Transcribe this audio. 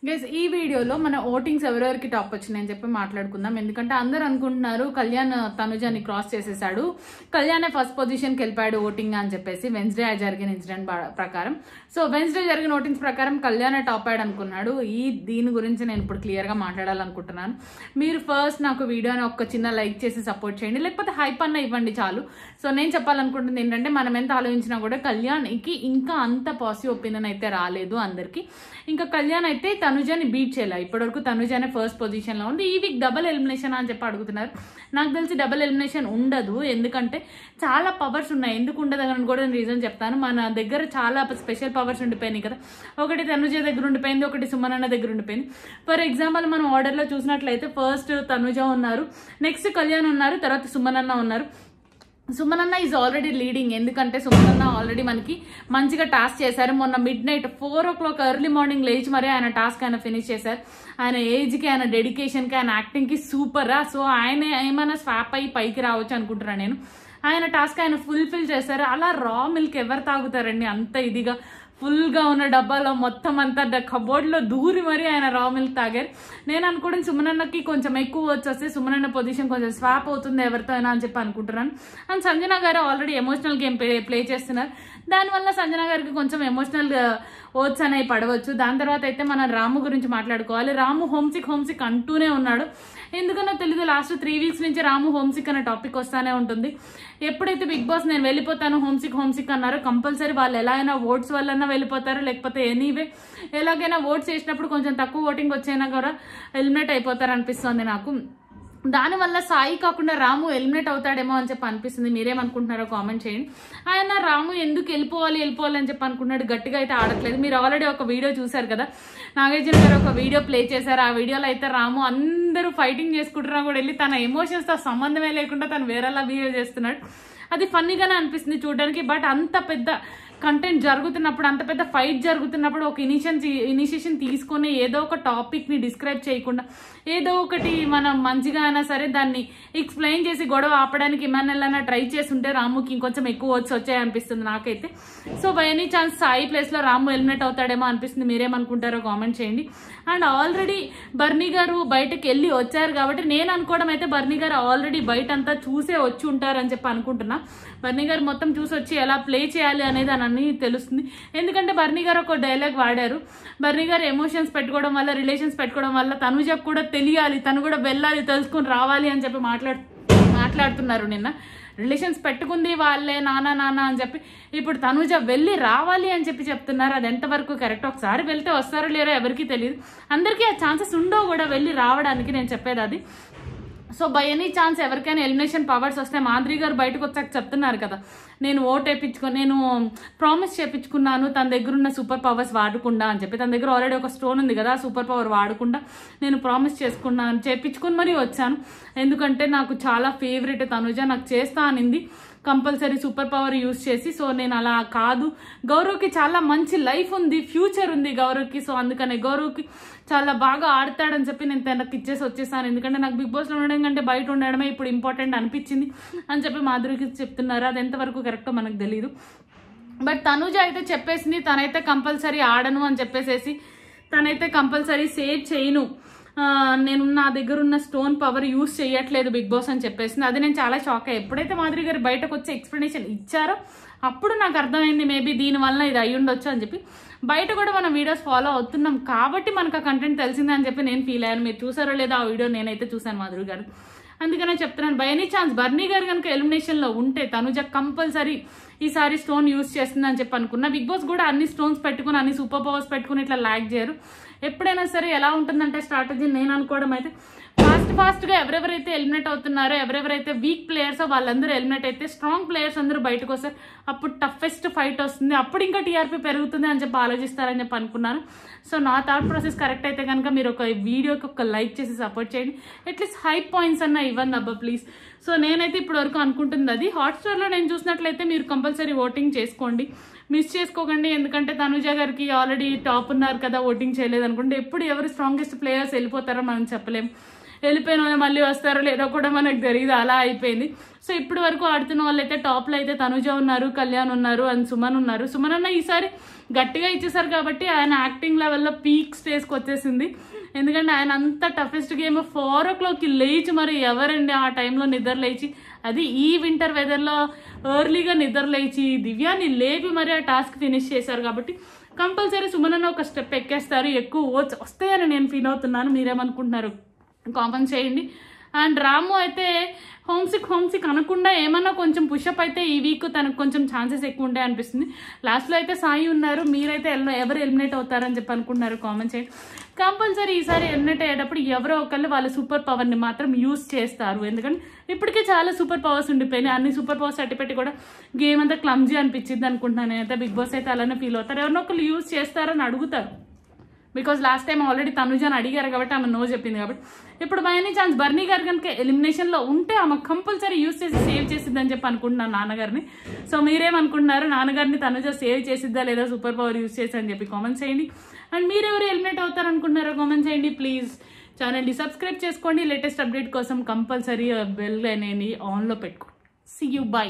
Guys ఈ వీడియోలో మన ఓటింగ్స్ ఎవరెవరికి టాప్ వచ్చినాయని చెప్పి మాట్లాడుకుందాం. ఎందుకంటే అందరూ అనుకుంటున్నారు కళ్యాణ్ తనుజాని క్రాస్ చేసేసాడు, కళ్యాణే ఫస్ట్ పొజిషన్కి వెళ్ళిపోయాడు ఓటింగ్ అని చెప్పేసి వెన్స్డే జరిగిన ఇన్సిడెంట్ ప్రకారం. సో వెన్స్డే జరిగిన ఓటింగ్స్ ప్రకారం కళ్యాణే టాప్ అయ్యాడు అనుకున్నాడు. దీని గురించి నేను ఇప్పుడు క్లియర్గా మాట్లాడాలనుకుంటున్నాను. మీరు ఫస్ట్ నాకు వీడియోని ఒక చిన్న లైక్ చేసి సపోర్ట్ చేయండి, లేకపోతే హైప్ అన్న ఇవ్వండి చాలు. సో నేను చెప్పాలనుకుంటుంది ఏంటంటే మనం ఎంత ఆలోచించినా కూడా కళ్యాణ్కి ఇంకా అంత పాజిటివ్ ఒపీనియన్ అయితే రాలేదు అందరికి. ఇంకా కళ్యాణ్ అయితే తనుజాని బీట్ చేయాలి. ఇప్పటివరకు తనుజానే ఫస్ట్ పొజిషన్ లో ఉంది. ఈ వీక్ డబుల్ ఎలిమినేషన్ అని చెప్పి అడుగుతున్నారు. నాకు తెలిసి డబుల్ ఎలిమినేషన్ ఉండదు, ఎందుకంటే చాలా పవర్స్ ఉన్నాయి. ఎందుకు ఉండదు అని కూడా నేను రీజన్ చెప్తాను. మన దగ్గర చాలా స్పెషల్ పవర్స్ ఉండిపోయినాయి కదా. ఒకటి తనుజ దగ్గర ఉండిపోయింది, ఒకటి సుమనన్న దగ్గర ఉండిపోయింది. ఫర్ ఎగ్జాంపుల్ మనం ఆర్డర్ లో చూసినట్లయితే ఫస్ట్ తనుజ ఉన్నారు, నెక్స్ట్ కళ్యాణ్ ఉన్నారు, తర్వాత సుమనన్న ఉన్నారు. సుమనన్న ఈజ్ ఆల్రెడీ లీడింగ్, ఎందుకంటే సుమనన్న ఆల్రెడీ మనకి మంచిగా టాస్క్ చేశారు. మొన్న mid night 4 o'clock early morning లేచి మరి ఆయన టాస్క్ ఆయన ఫినిష్ చేశారు. ఆయన ఏజ్కి, ఆయన డెడికేషన్కి, ఆయన యాక్టింగ్కి సూపర్. సో ఆయన ఏమైనా స్వాప్ అయ్యి పైకి రావచ్చు అనుకుంటున్నాను నేను. ఆయన టాస్క్ ఆయన ఫుల్ఫిల్ చేశారు. అలా రా మిల్క్ ఎవరు తాగుతారండి అంత ఇదిగా? ఫుల్గా ఉన్న డబ్బాలో మొత్తం అంతా కబోర్డ్లో దూరి మరి ఆయన రా మిల్క్ తాగారు. నేను అనుకోవడం సుమనన్నకి కొంచెం ఎక్కువ వచ్చేస్తే సుమనన్న పొజిషన్ కొంచెం స్వాప్ అవుతుంది ఎవరితో అయినా అని చెప్పి అనుకుంటున్నాను. అండ్ సంజన గారు ఆల్రెడీ ఎమోషనల్ గేమ్ ప్లే చేస్తున్నారు. దానివల్ల సంజన గారికి కొంచెం ఎమోషనల్ ఓట్స్ అనేవి పడవచ్చు. దాని తర్వాత అయితే మనం రాము గురించి మాట్లాడుకోవాలి. రాము హోమ్సిక్ అంటూనే ఉన్నాడు. ఎందుకన్నా తెలీదు, లాస్ట్ 3 weeks నుంచి రాము హోమ్సిక్ అనే టాపిక్ వస్తానే ఉంటుంది. ఎప్పుడైతే బిగ్ బాస్ నేను వెళ్ళిపోతాను హోమ్సిక్ అన్నారో కంపల్సరీ వాళ్ళు ఎలా అయినా ఓట్స్ వల్లన్నా వెళ్ళిపోతారు, లేకపోతే ఎనీవే ఎలాగైనా ఓట్స్ చేసినప్పుడు కొంచెం తక్కువ ఓటింగ్ వచ్చైనా కూడా ఎలిమినేట్ అయిపోతారు అనిపిస్తుంది నాకు. దానివల్ల సాయి కాకుండా రాము ఎలిమినేట్ అవుతాడేమో అని చెప్పి అనిపిస్తుంది. మీరేమనుకుంటున్నారో కామెంట్ చేయండి. ఆయన రాము ఎందుకు వెళ్ళిపోవాలి అని చెప్పి అనుకుంటున్నాడు, గట్టిగా అయితే ఆడట్లేదు. మీరు ఆల్రెడీ ఒక వీడియో చూసారు కదా, నాగార్జున గారు ఒక వీడియో ప్లే చేశారు. ఆ వీడియోలో అయితే రాము అందరూ ఫైటింగ్ చేసుకుంటున్నా కూడా వెళ్ళి తన ఎమోషన్స్తో సంబంధమే లేకుండా తను వేరేలా బిహేవ్ చేస్తున్నాడు. అది ఫన్నీగానే అనిపిస్తుంది చూడడానికి. బట్ అంత పెద్ద కంటెంట్ జరుగుతున్నప్పుడు, అంత పెద్ద ఫైట్ జరుగుతున్నప్పుడు ఒక ఇనిషియేషన్ తీసుకొని ఏదో ఒక టాపిక్ని డిస్క్రైబ్ చేయకుండా ఏదో ఒకటి మనం మంచిగా అయినా సరే దాన్ని ఎక్స్ప్లెయిన్ చేసి గొడవ ఆపడానికి ఏమైనా ట్రై చేస్తుంటే రాముకి ఇంకొంచెం ఎక్కువ వచ్చాయి అనిపిస్తుంది నాకైతే. So by any chance Sai ప్లేస్లో రాము ఎలిమినేట్ అవుతాడేమో అనిపిస్తుంది. మీరేమనుకుంటారో కామెంట్ చేయండి. అండ్ ఆల్రెడీ బర్నీ గారు బయటకు వెళ్ళి వచ్చారు కాబట్టి నేను అనుకోవడం అయితే బర్నీ గారు ఆల్రెడీ బయట అంతా చూసే వచ్చి ఉంటారని చెప్పి అనుకుంటున్నా. బర్నీ గారు మొత్తం చూసి వచ్చి ఎలా ప్లే చేయాలి అనేది అని తెలుస్తుంది. ఎందుకంటే బర్నీ గారు ఒక డైలాగ్ వాడారు. బర్నీ గారు ఎమోషన్స్ పెట్టుకోవడం వల్ల, రిలేషన్స్ పెట్టుకోవడం వల్ల తనుజకు కూడా తెలియాలి, తను కూడా వెళ్ళాలి, తెలుసుకొని రావాలి అని చెప్పి మాట్లాడుతున్నారు. నిన్న రిలేషన్స్ పెట్టుకుంది వాళ్ళే నాన్న అని చెప్పి ఇప్పుడు తనుజ వెళ్ళి రావాలి అని చెప్పి చెప్తున్నారు. అది ఎంతవరకు కరెక్ట్? ఒకసారి వెళ్తే వస్తారో లేరో ఎవరికి తెలియదు. అందరికీ ఆ ఛాన్సెస్ ఉండవు కూడా వెళ్ళి రావడానికి, నేను చెప్పేది అది. సో బై ఎనీ ఛాన్స్ ఎవరికైనా ఎలిమినేషన్ పవర్స్ వస్తే మాధురి గారు బయటకు వచ్చాక చెప్తున్నారు కదా, నేను నేను ప్రామిస్ చేయించుకున్నాను తన దగ్గర ఉన్న సూపర్ పవర్స్ వాడకుండా అని చెప్పి. తన దగ్గర ఆల్రెడీ ఒక స్టోన్ ఉంది కదా, సూపర్ పవర్ వాడకుండా నేను ప్రామిస్ చేయించుకుని మరీ వచ్చాను. ఎందుకంటే నాకు చాలా ఫేవరెట్ తనుజ, నాకు చేస్తా అనింది కంపల్సరీ సూపర్ పవర్ యూజ్ చేసి. సో నేను అలా కాదు, గౌరవ్కి చాలా మంచి లైఫ్ ఉంది, ఫ్యూచర్ ఉంది గౌరవ్కి. సో అందుకనే గౌరవ్కి చాలా బాగా ఆడతాడని చెప్పి నేను తనకి ఇచ్చేసి వచ్చేసాను. ఎందుకంటే నాకు బిగ్ బాస్లో ఉండడం కంటే బయట ఉండడమే ఇప్పుడు ఇంపార్టెంట్ అనిపించింది అని చెప్పి మాధురికి చెప్తున్నారు. అది ఎంతవరకు కరెక్టో మనకు తెలియదు. బట్ తనుజ అయితే చెప్పేసింది తనైతే కంపల్సరీ ఆడను అని చెప్పేసేసి, తనైతే కంపల్సరీ సేవ్ చేయను, నేను నా దగ్గర ఉన్న స్టోన్ పవర్ యూజ్ చేయట్లేదు బిగ్ బాస్ అని చెప్పేసింది. అది నేను చాలా షాక్ అయ్యి. ఎప్పుడైతే మాధురి గారు బయటకు వచ్చి ఎక్స్ప్లెనేషన్ ఇచ్చారో అప్పుడు నాకు అర్థమైంది మేబీ దీనివల్ల ఇది అయ్యి ఉండొచ్చు అని చెప్పి. బయట కూడా మనం వీడియోస్ ఫాలో అవుతున్నాం కాబట్టి మనకు ఆ కంటెంట్ తెలిసిందే అని చెప్పి నేను ఫీల్ అయ్యాను. మీరు చూసారో లేదో ఆ వీడియో, నేనైతే చూసాను మాధురి గారు. అందుకనే చెప్తున్నాను, బై ఎనీ ఛాన్స్ బర్నీ గారు కనుక ఎలిమినేషన్లో ఉంటే తనుజ కంపల్సరీ ఈసారి స్టోన్ యూజ్ చేస్తుంది అని చెప్పి అనుకున్నా. బిగ్ బాస్ కూడా అన్ని స్టోన్స్ పెట్టుకుని, అన్ని సూపర్ పవర్స్ పెట్టుకుని ఇట్లా ల్యాక్ చేయరు. ఎప్పుడైనా సరే ఎలా ఉంటుందంటే స్ట్రాటజీ, నేను అనుకోవడం అయితే ఫాస్ట్గా ఎవరెవరైతే ఎలిమినేట్ అవుతున్నారో, ఎవరెవరైతే వీక్ ప్లేయర్సో వాళ్ళందరూ ఎలిమినేట్ అయితే స్ట్రాంగ్ ప్లేయర్స్ అందరూ బయటకు వస్తారు. అప్పుడు టఫెస్ట్ ఫైట్ వస్తుంది, అప్పుడు ఇంకా టీఆర్పీ పెరుగుతుంది అని చెప్పి ఆలోచిస్తారని చెప్పి అనుకున్నాను. సో నా థాట్ ప్రాసెస్ కరెక్ట్ అయితే కనుక మీరు ఒక వీడియోకి ఒక లైక్ చేసి సపోర్ట్ చేయండి. అట్లీస్ట్ హై పాయింట్స్ అన్న ఇవ్వండి అబ్బా ప్లీజ్. సో నేనైతే ఇప్పటి వరకు అనుకుంటుంది అది. హాట్స్టార్లో నేను చూసినట్లయితే మీరు కంపల్సరీ ఓటింగ్ చేసుకోండి, మిస్ చేసుకోకండి. ఎందుకంటే తనుజ గారికి ఆల్రెడీ టాప్ ఉన్నారు కదా, ఓటింగ్ చేయలేదు అనుకుంటే ఎప్పుడు ఎవరు స్ట్రాంగెస్ట్ ప్లేయర్స్ వెళ్ళిపోతారో మనం చెప్పలేం. వెళ్ళిపోయిన వాళ్ళు మళ్ళీ వస్తారో లేదో కూడా మనకు తెలియదు, అలా అయిపోయింది. సో ఇప్పటి వరకు ఆడుతున్న వాళ్ళు అయితే టాప్లో అయితే తనుజ ఉన్నారు, కళ్యాణ్ ఉన్నారు అండ్ సుమన్ ఉన్నారు. సుమన్ అన్న ఈసారి గట్టిగా ఇచ్చేసారు కాబట్టి ఆయన యాక్టింగ్ లెవెల్లో పీక్ స్టేజ్కి వచ్చేసింది. ఎందుకంటే ఆయన అంత టఫెస్ట్ గేమ్ 4 o'clockకి లేచి మరి ఎవరండి ఆ టైంలో నిద్ర లేచి, అది ఈ వింటర్ వెదర్లో ఎర్లీగా నిద్ర లేచి దివ్యాని లేపి మరి ఆ టాస్క్ ఫినిష్ చేశారు. కాబట్టి కంపల్సరీ సుమన్ అన్న ఒక స్టెప్ ఎక్కేస్తారు, ఎక్కువ ఓట్స్ వస్తాయని నేను ఫీల్ అవుతున్నాను. మీరేమనుకుంటున్నారు కామెంట్ చేయండి. అండ్ రాము అయితే హోమ్సిక్ అనకుండా ఏమన్నా కొంచెం పుషప్ అయితే ఈ వీక్ తనకు కొంచెం ఛాన్సెస్ ఎక్కువ ఉంటాయి అనిపిస్తుంది. లాస్ట్లో అయితే సాయి ఉన్నారు, మీరైతే ఎవరు ఎలిమినేట్ అవుతారని చెప్పి అనుకుంటున్నారు కామెంట్ చేయండి. కంపల్సరీ ఈసారి ఎలిమినేట్ అయ్యేటప్పుడు ఎవరో ఒకళ్ళు వాళ్ళ సూపర్ పవర్ని మాత్రం యూజ్ చేస్తారు. ఎందుకంటే ఇప్పటికే చాలా సూపర్ పవర్స్ ఉండిపోయినాయి, అన్ని సూపర్ పవర్స్ అట్టిపెట్టి కూడా గేమ్ అంతా క్లమ్జీ అనిపించింది అనుకుంటున్నాను నేనైతే. బిగ్ బాస్ అయితే అలానే ఫీల్ అవుతారు, ఎవరినో ఒకళ్ళు యూజ్ చేస్తారని అడుగుతారు. బికాజ్ లాస్ట్ టైం ఆల్రెడీ తనుజాని అడిగారు కాబట్టి ఆమె నో చెప్పింది. కాబట్టి ఇప్పుడు బై ఎనీ ఛాన్స్ బర్నీ గారు కనుక ఎలిమినేషన్లో ఉంటే ఆమె కంపల్సరీ యూజ్ చేసి సేవ్ చేసిద్దని చెప్పి అనుకుంటున్నాను నాన్నగారిని. సో మీరేమనుకుంటున్నారు, నాన్నగారిని తనుజ సేవ్ చేసిద్దా లేదా సూపర్ పవర్ యూజ్ చేసి అని చెప్పి కామెంట్ చేయండి. అండ్ మీరెవరు ఎలిమినేట్ అవుతారనుకుంటున్నారో కామెంట్ చేయండి. ప్లీజ్ ఛానల్ని సబ్స్క్రైబ్ చేసుకోండి. లేటెస్ట్ అప్డేట్ కోసం కంపల్సరీ బెల్ అనేది ఆన్లో పెట్టుకోండి. See you, by.